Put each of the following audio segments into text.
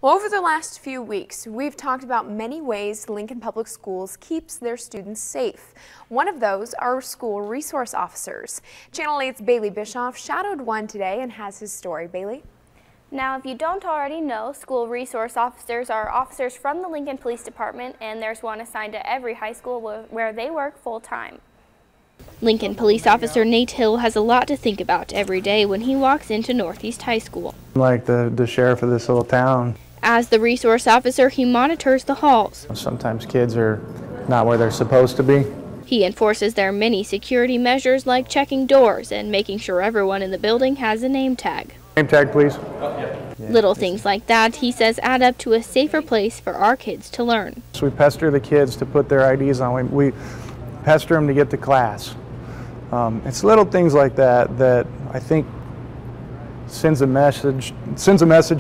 Well, over the last few weeks, we've talked about many ways Lincoln Public Schools keeps their students safe. One of those are school resource officers. Channel 8's Bailey Bischoff shadowed one today and has his story. Bailey? Now, if you don't already know, school resource officers are officers from the Lincoln Police Department, and there's one assigned to every high school where they work full-time. Lincoln Police Officer Nate Hill has a lot to think about every day when he walks into Northeast High School. I'm like the sheriff of this little town. As the resource officer, he monitors the halls. Sometimes kids are not where they're supposed to be. He enforces their many security measures like checking doors and making sure everyone in the building has a name tag. Name tag, please. Little things like that, he says, add up to a safer place for our kids to learn. So we pester the kids to put their IDs on. We pester them to get to class. It's little things like that that I think sends a message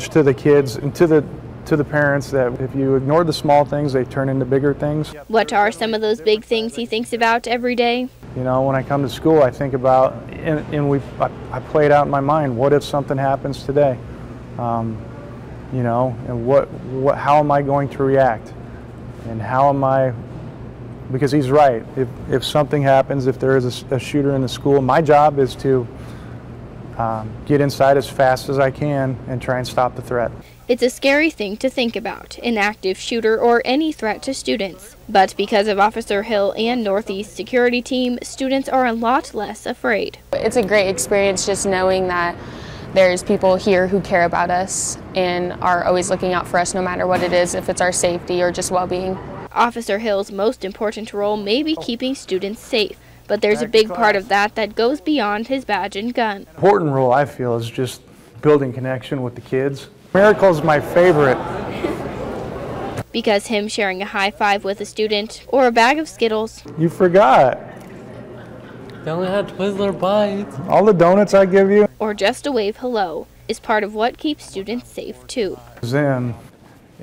to the kids and to the parents that if you ignore the small things, they turn into bigger things. What are some of those big things he thinks about every day? You know, when I come to school, I think about, I play it out in my mind. What if something happens today? You know, and how am I going to react? And how am I? Because he's right. If something happens, if there is a shooter in the school, my job is to get inside as fast as I can and try and stop the threat. It's a scary thing to think about, an active shooter or any threat to students. But because of Officer Hill and Northeast Security Team, students are a lot less afraid. It's a great experience just knowing that there's people here who care about us and are always looking out for us no matter what it is, if it's our safety or just well-being. Officer Hill's most important role may be keeping students safe, but there's a big part of that goes beyond his badge and gun. Important role, I feel, is just building connection with the kids. Miracle's my favorite. Because him sharing a high five with a student or a bag of Skittles. You forgot. They only had Twizzler bites. All the donuts I give you. Or just a wave hello is part of what keeps students safe too. Then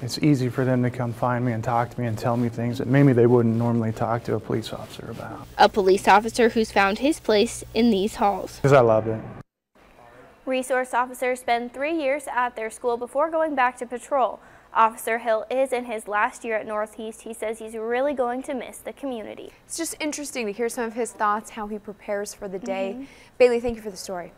it's easy for them to come find me and talk to me and tell me things that maybe they wouldn't normally talk to a police officer about. A police officer who's found his place in these halls. Because I love it. Resource officers spend 3 years at their school before going back to patrol. Officer Hill is in his last year at Northeast. He says he's really going to miss the community. It's just interesting to hear some of his thoughts, how he prepares for the day. Bailey, thank you for the story.